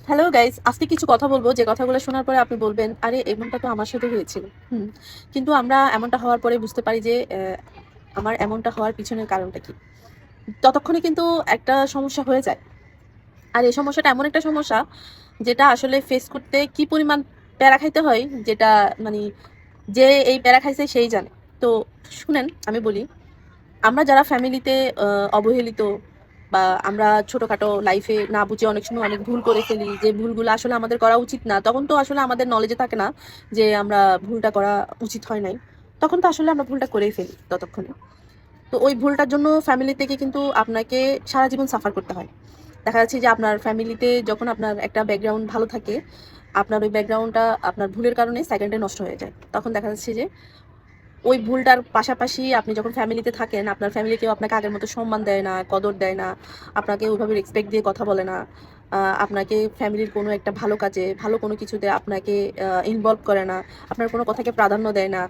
Hello guys, আজকে কিছু কথা বলবো যে কথাগুলো শোনার পরে আপনি বলবেন আরে এমনটা তো আমার সাথে হয়েছিল। কিন্তু আমরা এমনটা হওয়ার পরে বুঝতে পারি যে আমার এমনটা হওয়ার পিছনের কারণটা কি। ততক্ষণে কিন্তু একটা সমস্যা হয়ে যায়। আর এই সমস্যাটা এমন একটা সমস্যা যেটা আসলে ফেস করতে কি পরিমাণ প্যারা খাইতে হয়, যেটা মানে যে এই প্যারা খাইছে সেই জানে। তো শুনেন আমি বলি, আমরা যারা ফ্যামিলিতে অবহেলিত বা আমরা ছোটখাটো লাইফে না বুঝে অনেক সময় অনেক ভুল করে ফেলি, যে ভুলগুলো আসলে আমাদের করা উচিত না, তখন তো আসলে আমাদের নলেজে থাকে না যে আমরা ভুলটা করা উচিত হয় নাই। তখন তো আসলে আমরা ভুলটা করেই ফেলি ততক্ষণে। তো ওই ভুলটার জন্য ফ্যামিলি থেকে কিন্তু আপনাকে সারা জীবন সাফার করতে হয়। দেখা যাচ্ছে যে আপনার ফ্যামিলিতে যখন আপনার একটা ব্যাকগ্রাউন্ড ভালো থাকে, আপনার ওই ব্যাকগ্রাউন্ডটা আপনার ভুলের কারণে সেকেন্ডে নষ্ট হয়ে যায়। তখন দেখা যাচ্ছে যে ওই ভুলটার পাশাপাশি আপনি যখন ফ্যামিলিতে থাকেন, আপনার ফ্যামিলি কেউ আপনাকে আগের মতো সম্মান দেয় না, কদর দেয় না, আপনাকে ওইভাবে রেসপেক্ট দিয়ে কথা বলে না। আপনাকে ফ্যামিলির কোনো একটা ভালো কাজে, ভালো কোনো কিছুতে আপনাকে ইনভলভ করে না, আপনার কোনো কথাকে প্রাধান্য দেয় না।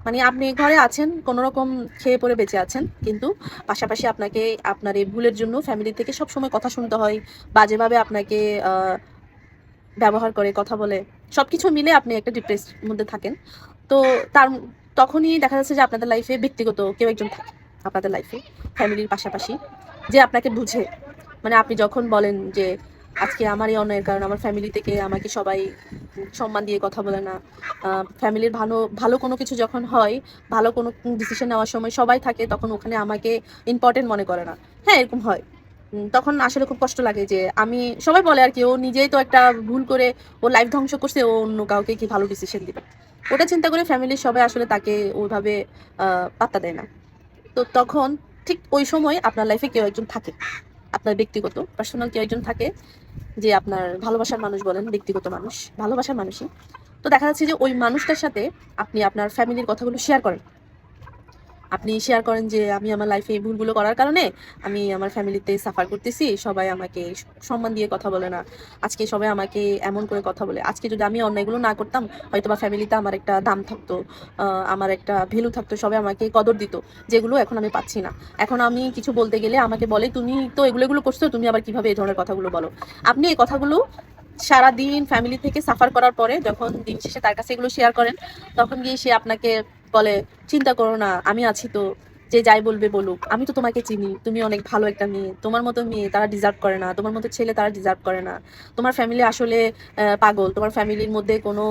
মানে আপনি ঘরে আছেন, কোনো রকম খেয়ে পরে বেঁচে আছেন, কিন্তু পাশাপাশি আপনাকে আপনার এই ভুলের জন্য ফ্যামিলি থেকে সবসময় কথা শুনতে হয়, বাজেভাবে আপনাকে ব্যবহার করে, কথা বলে। সবকিছু মিলে আপনি একটা ডিপ্রেসড মধ্যে থাকেন। তো তার তখনই দেখা যাচ্ছে যে আপনাদের লাইফে ব্যক্তিগত কেউ একজন থাকে আপনাদের লাইফে, ফ্যামিলির পাশাপাশি, যে আপনাকে বুঝে। মানে আপনি যখন বলেন যে আজকে আমার এই অন্যায়ের কারণে আমার ফ্যামিলি থেকে আমাকে সবাই সম্মান দিয়ে কথা বলে না, ফ্যামিলির ভালো ভালো কোনো কিছু যখন হয়, ভালো কোনো ডিসিশন নেওয়ার সময় সবাই থাকে, তখন ওখানে আমাকে ইম্পর্টেন্ট মনে করে না। হ্যাঁ, এরকম হয়। তখন আসলে খুব কষ্ট লাগে যে আমি, সবাই বলে আর কি, ও নিজেই তো একটা ভুল করে ও লাইফ ধ্বংস করছে, ও অন্য কাউকে কি ভালো ডিসিশন দিবে। ওটা চিন্তা করে ফ্যামিলির সবাই আসলে তাকে ওইভাবে পাত্তা দেয় না। তো তখন ঠিক ওই সময় আপনার লাইফে কেউ একজন থাকে, আপনার ব্যক্তিগত পার্সোনাল কেউ একজন থাকে, যে আপনার ভালোবাসার মানুষ বলেন, ব্যক্তিগত মানুষ, ভালোবাসার মানুষই। তো দেখা যাচ্ছে যে ওই মানুষটার সাথে আপনি আপনার ফ্যামিলির কথাগুলো শেয়ার করেন। আপনি শেয়ার করেন যে আমি আমার লাইফে এই ভুলগুলো করার কারণে আমি আমার ফ্যামিলিতে সাফার করতেছি, সবাই আমাকে সম্মান দিয়ে কথা বলে না, আজকে সবাই আমাকে এমন করে কথা বলে। আজকে যদি আমি অন্যায়গুলো না করতাম, হয়তো বা ফ্যামিলিতে আমার একটা দাম থাকতো, আমার একটা ভ্যালু থাকতো, সবাই আমাকে কদর দিত, যেগুলো এখন আমি পাচ্ছি না। এখন আমি কিছু বলতে গেলে আমাকে বলে তুমি তো এগুলো এগুলো করছো, তুমি আবার কিভাবে এই ধরনের কথাগুলো বলো। আপনি এই কথাগুলো সারাদিন ফ্যামিলি থেকে সাফার করার পরে যখন দিন শেষে তার কাছে এগুলো শেয়ার করেন, তখন গিয়ে সে আপনাকে বলে চিন্তা করো না, আমি আছি তো, যে যাই বলবে বলুক, আমি তো তোমাকে চিনি, তুমি অনেক ভালো একটা মেয়ে, তোমার মতো মেয়ে তারা ডিজার্ভ করে না, তোমার মতো ছেলে তারা ডিজার্ভ করে না, তোমার ফ্যামিলি আসলে পাগল, তোমার ফ্যামিলির মধ্যে কোনো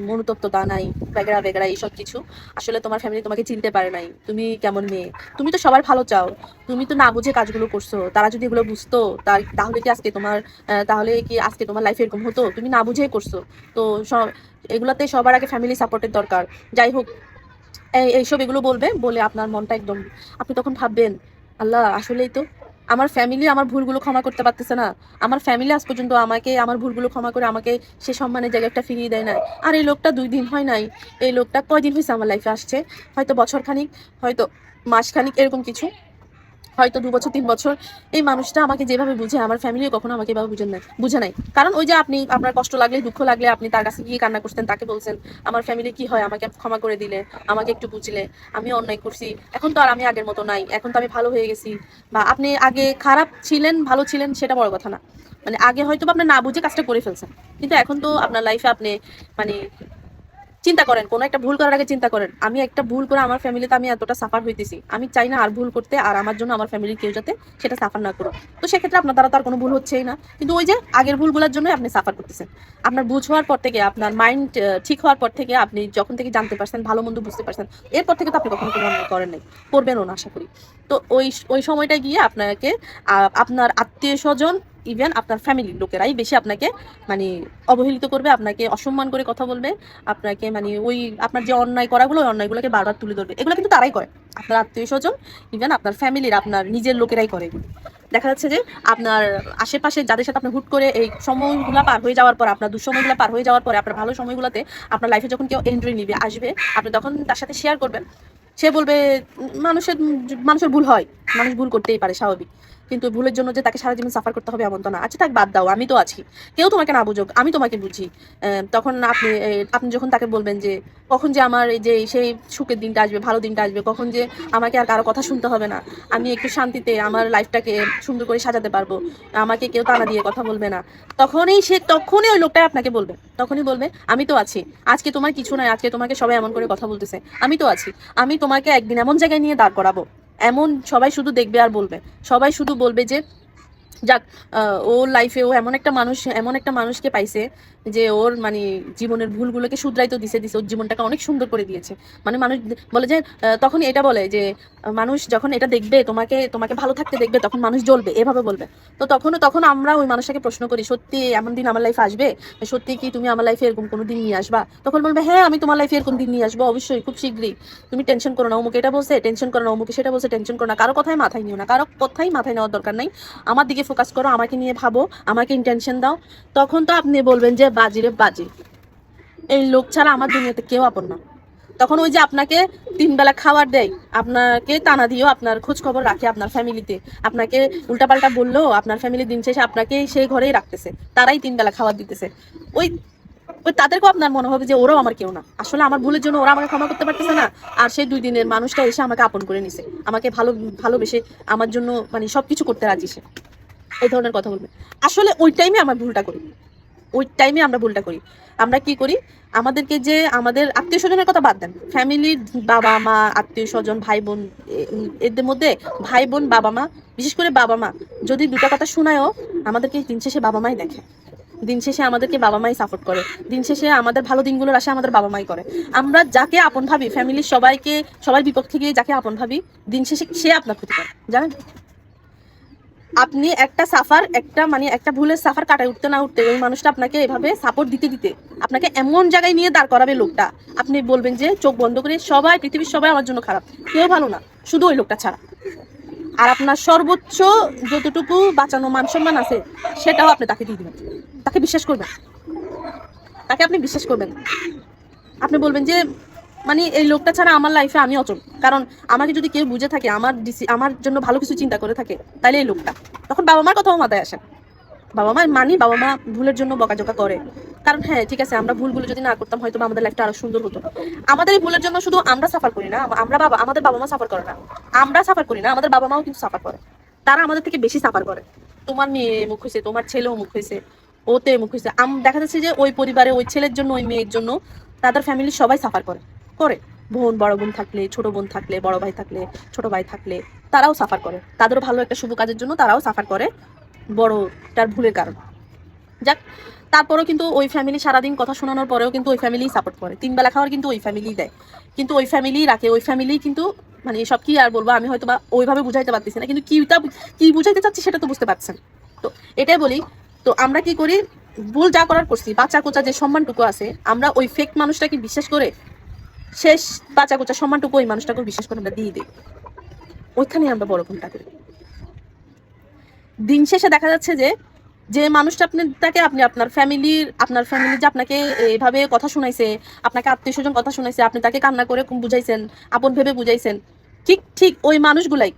মনুতত্ত্বতা নাই, বেগড়া বেগড়া এইসব কিছু। আসলে তোমার ফ্যামিলি তোমাকে চিনতে পারে নাই, তুমি কেমন মেয়ে, তুমি তো সবার ভালো চাও, তুমি তো না বুঝে কাজগুলো করছো, তারা যদি এগুলো বুঝতো তাহলে কি আজকে তোমার লাইফে এরকম হতো, তুমি না বুঝেই করছো। তো এগুলাতে সবার আগে ফ্যামিলি সাপোর্টের দরকার। যাই হোক, এইসব এগুলো বলবে, বলে আপনার মনটা একদম, আপনি তখন ভাববেন আল্লাহ আসলেই তো আমার ফ্যামিলি আমার ভুলগুলো ক্ষমা করতে পারতেছে না, আমার ফ্যামিলি আজ পর্যন্ত আমাকে আমার ভুলগুলো ক্ষমা করে আমাকে সে সম্মানের জায়গাটা ফিরিয়ে দেয় না। আর এই লোকটা 2 দিন হয় নাই, এই লোকটা কয়দিন হয়েছে আমার লাইফে আসছে, হয়তো বছর খানিক, হয়তো মাস খানিক, এরকম কিছু, হয়তো 2 বছর 3 বছর। এই মানুষটা আমাকে যেভাবে বুঝে, আমার ফ্যামিলিও কখনো আমাকে এভাবে বুঝে নাই। কারণ ওই যে আপনি আপনার কষ্ট লাগলে, দুঃখ লাগলে আপনি তার কাছে গিয়ে কান্না করতেন, তাকে বলছেন আমার ফ্যামিলি কি হয়, আমাকে ক্ষমা করে দিলে, আমাকে একটু বুঝলে, আমি অন্যায় করছি, এখন তো আর আমি আগের মতো নাই, এখন তো আমি ভালো হয়ে গেছি। বা আপনি আগে খারাপ ছিলেন, ভালো ছিলেন, সেটা বড় কথা না। মানে আগে হয়তো আপনি না বুঝে কাজটা করে ফেলছেন, কিন্তু এখন তো আপনার লাইফে আপনি মানে চিন্তা করেন, কোনো একটা ভুল করার আগে চিন্তা করেন, আমি একটা ভুল করে আমার ফ্যামিলিতে আমি এতটা সাফার হইতেছি, আমি চাই না আর ভুল করতে, আর আমার জন্য আমার ফ্যামিলির কেউ যাতে সেটা সাফার না করুক। তো সেক্ষেত্রে আপনার দ্বারা তার কোনো ভুল হচ্ছেই না, কিন্তু ওই যে আগের ভুলগুলোর জন্য আপনি সাফার করতেছেন। আপনার বুঝ হওয়ার পর থেকে, আপনার মাইন্ড ঠিক হওয়ার পর থেকে, আপনি যখন থেকে জানতে পারছেন, ভালো মন্দ বুঝতে পারছেন, এরপর থেকে তো আপনি কখনো কোনো অন্যায় করেন নাই, করবেনও না আশা করি। তো ওই ওই সময়টা গিয়ে আপনাকে আপনার আত্মীয় স্বজন, ইভেন আপনার ফ্যামিলির লোকেরাই বেশি আপনাকে মানে অবহেলিত করবে, আপনাকে অসম্মান করে কথা বলবে, আপনাকে মানে ওই আপনার যে অন্যায় করাগুলো, ওই অন্যায়গুলোকে বারবার তুলে ধরবে। এগুলো কিন্তু তারাই করে, আপনার আত্মীয় স্বজন, ইভেন আপনার ফ্যামিলির, আপনার নিজের লোকেরাই করে এগুলো। দেখা যাচ্ছে যে আপনার আশেপাশে যাদের সাথে আপনি হুট করে এই সময়গুলো পার হয়ে যাওয়ার পর, আপনার দুঃসময়গুলো পার হয়ে যাওয়ার পরে, আপনার ভালো সময়গুলোতে আপনার লাইফে যখন কেউ এন্ট্রি নিবে, আসবে, আপনি তখন তার সাথে শেয়ার করবেন, সে বলবে মানুষের মানুষের ভুল হয়, মানুষ ভুল করতেই পারে, স্বাভাবিক। কিন্তু ভুলের জন্য যে তাকে সারা জীবন সাফার করতে হবে এমন তো না। আচ্ছা থাক, বাদ দাও, আমি তো আছি, কেউ তোমাকে না বুঝুক, আমি তোমাকে বুঝি। তখন আপনি যখন তাকে বলবেন যে কখন যে আমার এই যে সেই সুখের দিনটা আসবে, ভালো দিনটা আসবে, কখন যে আমাকে আর কারো কথা শুনতে হবে না, আমি একটু শান্তিতে আমার লাইফটাকে সুন্দর করে সাজাতে পারবো, আমাকে কেউ টানা দিয়ে কথা বলবে না, তখনই ওই লোকটাই আপনাকে বলবে, তখনই বলবে আমি তো আছি, আজকে তোমার কিছু নাই, আজকে তোমাকে সবাই এমন করে কথা বলতেছে, আমি তো আছি, আমি তোমাকে একদিন এমন জায়গায় নিয়ে দাঁড় করাবো, এমন সবাই শুধু দেখবে আর বলবে, সবাই শুধু বলবে যে যাক, ওর লাইফে ও এমন একটা মানুষকে পাইছে যে ওর মানে জীবনের ভুলগুলোকে শুধরাইতে দিছে ওর জীবনটাকে অনেক সুন্দর করে দিয়েছে। মানে মানুষ বলে যে তখন এটা বলে যে মানুষ যখন এটা দেখবে, তোমাকে তোমাকে ভালো থাকতে দেখবে, তখন মানুষ জ্বলবে, এভাবে বলবে। তো তখন আমরা ওই মানুষটাকে প্রশ্ন করি, সত্যি এমন দিন আমার লাইফে আসবে? সত্যি কি তুমি আমার লাইফে এরকম কোনো দিন নিয়ে আসবা? তখন বলবে হ্যাঁ, আমি তোমার লাইফে এরকম দিন নিয়ে আসবো, অবশ্যই, খুব শীঘ্রই, তুমি টেনশন করো না, অমুকে এটা বলছে, টেনশন করো না, অমুকে সেটা বলছে, টেনশন করো না, কারো কথাই মাথায় নিও না, কারো কথাই মাথায় নেওয়ার দরকার নাই, আমার দিকে ফোকাস করো, আমাকে নিয়ে ভাবো, আমাকে ইন্টেনশন দাও। তখন তো আপনি বলবেন যে বাজি রে বাজি, এই লোক ছাড়া আমার দুনিয়াতে কেউ আপন না। তখন ওই যে আপনাকে 3 বেলা খাবার দেয়, আপনাকে টানা দিয়েও আপনার খোঁজ খবর রাখে, আপনার ফ্যামিলিতে আপনাকে উল্টাপাল্টা বললেও আপনার ফ্যামিলি দিন শেষে আপনাকে সেই ঘরেই রাখতেছে, তারাই 3 বেলা খাবার দিতেছে, ওই ওই তাদেরকেও আপনার মনে হবে যে ওরাও আমার কেউ না, আসলে আমার ভুলের জন্য ওরা আমাকে ক্ষমা করতে পারতেছে না, আর সেই 2 দিনের মানুষটা এসে আমাকে আপন করে নিছে, আমাকে ভালোবেসে আমার জন্য মানে সবকিছু করতে রাজি সে, এই ধরনের কথা বলবে। আসলে ওই টাইমে আমরা ভুলটা করি, ওই টাইমে আমরা ভুলটা করি। আমরা কি করি, আমাদেরকে যে আমাদের আত্মীয় স্বজনের কথা বাদ দেন, ফ্যামিলির বাবা মা, আত্মীয় স্বজন, ভাই বোন, এদের মধ্যে ভাই বোন, বাবা মা, বিশেষ করে বাবা মা যদি দুটা কথা শোনায়ও, আমাদেরকে দিন শেষে বাবা মাই দেখে, দিন শেষে আমাদেরকে বাবা মাই সাপোর্ট করে, দিন শেষে আমাদের ভালো দিনগুলোর আশা আমাদের বাবা মাই করে। আমরা যাকে আপন ভাবি, ফ্যামিলির সবার বিপক্ষে গিয়ে যাকে আপন ভাবি, দিন শেষে সে আপনার ক্ষতি করে, জানেন? আপনি একটা ভুলের সাফার কাটায় উঠতে না উঠতে ওই মানুষটা আপনাকে এভাবে সাপোর্ট দিতে দিতে আপনাকে এমন জায়গায় নিয়ে দাঁড় করাবে লোকটা, আপনি বলবেন যে চোখ বন্ধ করে পৃথিবীর সবাই আমার জন্য খারাপ, কেউ ভালো না, শুধু ওই লোকটা ছাড়া। আর আপনার সর্বোচ্চ যতটুকু বাঁচানো মান সম্মান আছে সেটাও আপনি তাকে দিয়ে দিবেন, তাকে বিশ্বাস করবেন, তাকে আপনি বিশ্বাস করবেন। আপনি বলবেন যে মানে এই লোকটা ছাড়া আমার লাইফে আমি অচল, কারণ আমাকে যদি কেউ বুঝে থাকে, আমার জন্য ভালো কিছু চিন্তা করে থাকে, তাহলে এই লোকটা। তখন বাবা মার কথাও মাথায় আসে, বাবা মা ভুলের জন্য বকাঝকা করে, কারণ হ্যাঁ ঠিক আছে, আমরা ভুলগুলো যদি না করতাম হয়তো আমাদের লাইফটা আরো সুন্দর হতো। আমাদের এই ভুলের জন্য শুধু আমরা সাফার করি না, আমাদের বাবা মা সাফার করে না, আমরা সাফার করি না, আমাদের বাবা মাও কিন্তু সাফার করে, তারা আমাদের থেকে বেশি সাফার করে। তোমার মেয়ে মুখ হয়েছে, তোমার ছেলেও মুখ হয়েছে, ওতে মুখ হয়েছে, দেখা যাচ্ছে যে ওই পরিবারে ওই ছেলের জন্য, ওই মেয়ের জন্য তাদের ফ্যামিলির সবাই সাফার করে করে বড় বোন থাকলে, ছোট বোন থাকলে, বড় ভাই থাকলে, ছোট ভাই থাকলে, তারাও সাফার করে, তাদেরও ভালো একটা শুভ কাজের জন্য তারাও সাফার করে বড়টার ভুলের কারণ। যাক, তারপরেও কিন্তু ওই ফ্যামিলি সারাদিন কথা শোনানোর পরেও কিন্তু ওই ফ্যামিলি সাপোর্ট করে, 3 বেলা খাওয়ার কিন্তু ওই ফ্যামিলি দেয়, কিন্তু ওই ফ্যামিলি রাখে, ওই ফ্যামিলি কিন্তু মানে সব কি আর বলবো, আমি হয়তো বা ওইভাবে বুঝাইতে পারতেছি না, কিন্তু কি বুঝাইতে চাচ্ছি সেটা তো বুঝতে পারছেন। তো এটাই বলি, তো আমরা কি করি, ভুল যা করার করছি, বাচ্চা কোচা যে সম্মানটুকু আছে, আমরা ওই ফেক মানুষটাকে বিশ্বাস করে শেষ বাচ্চা কোচা সম্মানটুকু ওই মানুষটাকে বিশ্বাস করে আমরা দিয়ে দিই, ওইখানে আমরা বড় ভুলটা করি। দিন শেষে দেখা যাচ্ছে যে যে মানুষটা আপনি আপনার ফ্যামিলি যে আপনাকে এভাবে কথা শুনাইছে, আপনাকে আত্মীয় স্বজন কথা শুনাইছে, আপনি তাকে কান্না করে বুঝাইছেন, আপন ভেবে বুঝাইছেন, ঠিক ওই মানুষগুলাই,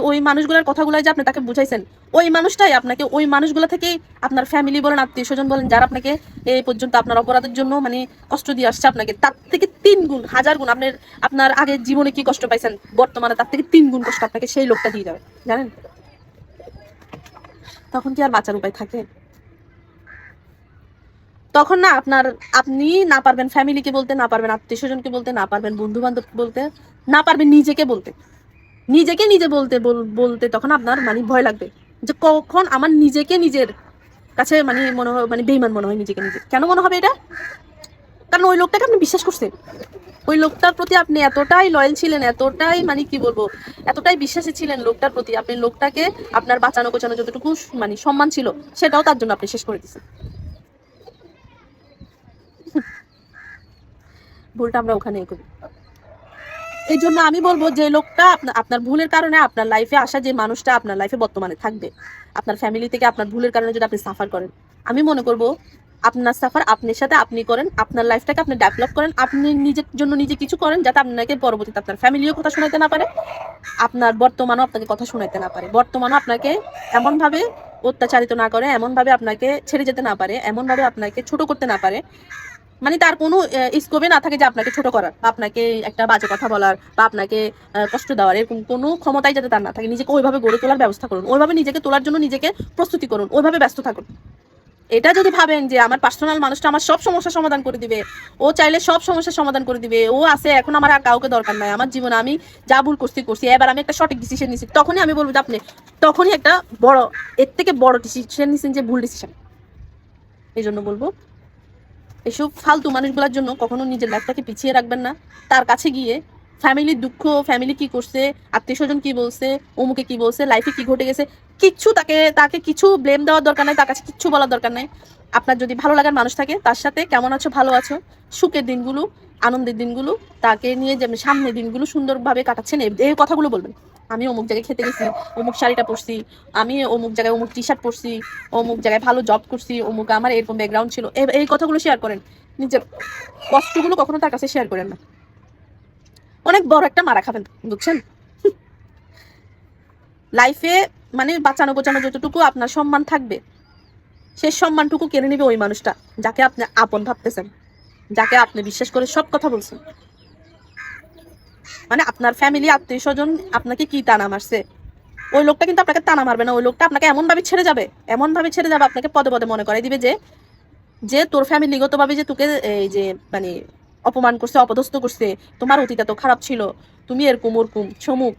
ওই মানুষগুলোর কথাগুলাই যে আপনি তাকে বুঝাইছেন, ওই মানুষটাই আপনাকে ওই মানুষগুলো থেকেই আপনার ফ্যামিলি বলেন, আত্মীয় স্বজন বলেন, যারা আপনাকে এই পর্যন্ত আপনার অপরাধের জন্য মানে কষ্ট দিয়ে আসছে, আপনাকে তার থেকে 3 গুণ 1000 গুণ আপনার আগের জীবনে কি কষ্ট পাইছেন, বর্তমানে তার থেকে 3 গুণ কষ্ট আপনাকে সেই লোকটা দিয়ে যাবে, জানেন? তখন কি আর বাঁচার উপায় থাকে? তখন না আপনি না পারবেন ফ্যামিলিকে বলতে, না পারবেন আত্মীয় স্বজনকে বলতে, না পারবেন বন্ধু বান্ধব বলতে, না পারবেন নিজেকে বলতে, নিজে বলতে তখন আপনার মানে ভয় লাগবে যে কখন আমার নিজের কাছে মানে মনে হয় মানে বেইমান মনে হয় নিজেকে। কেন মনে হবে এটা? কারণ ওই লোকটাকে আপনি বিশ্বাস করছেন, ওই লোকটার প্রতি আপনি এতটাই লয়াল ছিলেন, এতটাই মানে কি বলবো, এতটাই বিশ্বাসী ছিলেন লোকটার প্রতি, আপনি লোকটাকে আপনার বাঁচানো কোচানো যতটুকু মানে সম্মান ছিল সেটাও তার জন্য আপনি শেষ করে দিচ্ছেন। ভুলটা আমরা ওখানেই করি। এই জন্য আমি বলবো যে লোকটা আপনার ভুলের কারণে আপনার লাইফে আসা যে মানুষটা আপনার লাইফে বর্তমানে থাকবে, আপনার ফ্যামিলি থেকে আপনার ভুলের কারণে যদি আপনি সাফার করেন, আমি মনে করবো আপনার সাফার আপনার সাথে আপনি করেন, আপনার লাইফটাকে আপনি ডেভেলপ করেন, আপনি নিজের জন্য নিজে কিছু করেন যাতে আপনাকে পরবর্তীতে আপনার ফ্যামিলিও কথা শোনাতে না পারে, আপনার বর্তমানও আপনাকে কথা শোনাতে না পারে, বর্তমানও আপনাকে এমনভাবে অত্যাচারিত না করে, এমনভাবে আপনাকে ছেড়ে যেতে না পারে, এমনভাবে আপনাকে ছোট করতে না পারে, মানে তার কোনো স্কোপে না থাকে যে আপনাকে ছোট করার বা আপনাকে একটা বাজে কথা বলার বা আপনাকে কষ্ট দেওয়ার, এরকম কোনো ক্ষমতাই যাতে তার না থাকে। নিজেকে ওইভাবে গড়ে তোলার ব্যবস্থা করুন, ওইভাবে নিজেকে তোলার জন্য নিজেকে প্রস্তুতি করুন, ওইভাবে ব্যস্ত থাকুন। এটা যদি ভাবেন যে আমার পার্সোনাল মানুষটা আমার সব সমস্যার সমাধান করে দিবে, ও চাইলে সব সমস্যার সমাধান করে দিবে, ও আছে, এখন আমার আর কাউকে দরকার নাই, আমার জীবনে আমি যা ভুল করছি এবার আমি একটা সঠিক ডিসিশন নিছি, তখনই আমি বলবো যে আপনি তখনই একটা বড়, এর থেকে বড় ডিসিশন নিছেন, যে ভুল ডিসিশন। এই জন্য বলবো এসব ফালতু মানুষগুলোর জন্য কখনো নিজের লাইফটাকে পিছিয়ে রাখবেন না। তার কাছে গিয়ে ফ্যামিলির দুঃখ, ফ্যামিলি কি করছে, আত্মীয় স্বজন কি বলছে, অমুকে কি বলছে, লাইফে কি ঘটে গেছে, কিচ্ছু তাকে কিছু ব্লেম দেওয়ার দরকার নাই, তার কাছে কিচ্ছু বলার দরকার নাই। আপনার যদি ভালো লাগার মানুষ থাকে তার সাথে কেমন আছো, ভালো আছো, সুখের দিনগুলো, আনন্দের দিনগুলো, তাকে নিয়ে যে সামনের দিনগুলো সুন্দরভাবে কাটাচ্ছেন এই কথাগুলো বলবেন। আমি অমুক জায়গায় খেতে গেছি, অমুক শাড়িটা পরছি, আমি অমুক জায়গায় অমুক টি শার্ট পরছি, অমুক জায়গায় ভালো জব করছি, অমুক আমার এরকম ব্যাকগ্রাউন্ড ছিল, এই কথাগুলো শেয়ার করেন। নিজের কষ্টগুলো কখনো তার কাছে শেয়ার করেন না, অনেক বড় একটা মারা খাবেন, বুঝছেন? লাইফে মানে বাঁচানো বোঝানো যতটুকু আপনার সম্মান থাকবে, সেই সম্মানটুকু কেড়ে নেবে ওই মানুষটা যাকে আপনি আপন ভাবতেছেন, যাকে আপনি বিশ্বাস করে সব কথা বলছেন। মানে আপনার ফ্যামিলি, আত্মীয় স্বজন আপনাকে কি টানা মারছে, ওই লোকটা কিন্তু আপনাকে টানা মারবে না, ওই লোকটা আপনাকে এমনভাবে ছেড়ে যাবে, এমনভাবে ছেড়ে যাবে, আপনাকে পদে পদে মনে করে দিবে যে যে তোর ফ্যামিলিগত ভাবে যে তোকে এই যে মানে অপমান করছে, অপদস্থ করছে, তোমার অতীত এত খারাপ ছিল, তুমি এরকম ওরকম সমুক,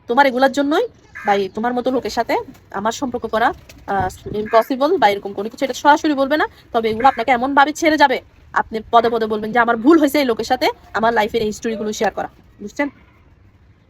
তোমার এগুলার জন্যই ভাই তোমার মতো লোকের সাথে আমার সম্পর্ক করা ইম্পসিবল, বা এরকম কোনো কিছু, এটা সরাসরি বলবে না, তবে এগুলো আপনাকে এমন ভাবে ছেড়ে যাবে, আপনি পদে পদে বলবেন যে আমার ভুল হয়েছে এই লোকের সাথে আমার লাইফের এই হিস্টোরিগুলো শেয়ার করা, বুঝছেন?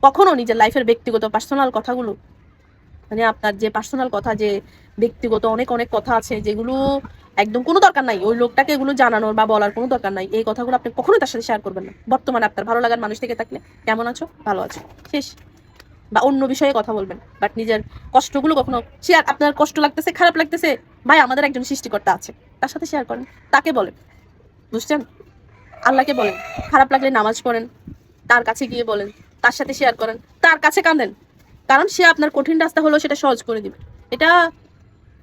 কখনো নিজের লাইফের ব্যক্তিগত পার্সোনাল কথাগুলো, মানে আপনার যে পার্সোনাল কথা, যে ব্যক্তিগত অনেক অনেক কথা আছে যেগুলো একদম কোনো দরকার নাই ওই লোকটাকে এগুলো জানানোর বা বলার কোনো দরকার নাই, এই কথাগুলো আপনি কখনোই তার সাথে শেয়ার করবেন না। বর্তমানে আপনার ভালো লাগার মানুষ থেকে থাকলে কেমন আছো, ভালো আছো, শেষ। বা অন্য বিষয়ে কথা বলবেন, বাট নিজের কষ্টগুলো কখনো শেয়ার, আপনার কষ্ট লাগতেছে, খারাপ লাগতেছে, ভাই আমাদের একজন সৃষ্টিকর্তা আছে, তার সাথে শেয়ার করেন, তাকে বলেন, বুঝছেন? আল্লাহকে বলেন, খারাপ লাগলে নামাজ পড়েন, তার কাছে গিয়ে বলেন, তার সাথে শেয়ার করেন, তার কাছে কাঁদেন, কারণ সে আপনার কঠিন রাস্তা হলেও সেটা সহজ করে দিবে। এটা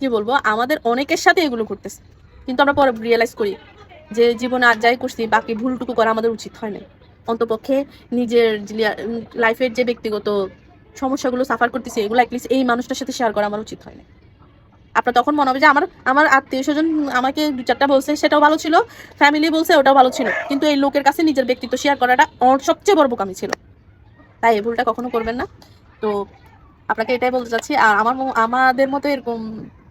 কি বলবো, আমাদের অনেকের সাথে এগুলো করতেছে, কিন্তু আমরা পরে রিয়েলাইজ করি যে জীবনে আর যাই করছি বাকি ভুলটুকু করা আমাদের উচিত হয় না। অন্তপক্ষে নিজের লাইফের যে ব্যক্তিগত সমস্যাগুলো সাফার করতেছে এগুলো অ্যাটলিস্ট এই মানুষটার সাথে শেয়ার করা আমার উচিত হয় না। আপনার তখন মনে হবে যে আমার আমার আত্মীয় স্বজন আমাকে দু চারটা বলছে সেটাও ভালো ছিল, ফ্যামিলি বলছে ওটাও ভালো ছিল, কিন্তু এই লোকের কাছে নিজের ব্যক্তিত্ব শেয়ার করাটা সবচেয়ে বড় বোকামি ছিল। তাই এই ভুলটা কখনো করবেন না। তো আপনাকে এটাই বলতে চাচ্ছি, আর আমাদের মতো এরকম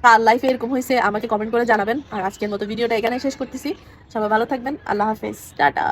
কার লাইফে এরকম হয়েছে আমাকে কমেন্ট করে জানাবেন। আর আজকের মতো ভিডিওটা এখানে শেষ করতেছি। সবাই ভালো থাকবেন, আল্লাহ হাফেজ, টাটা।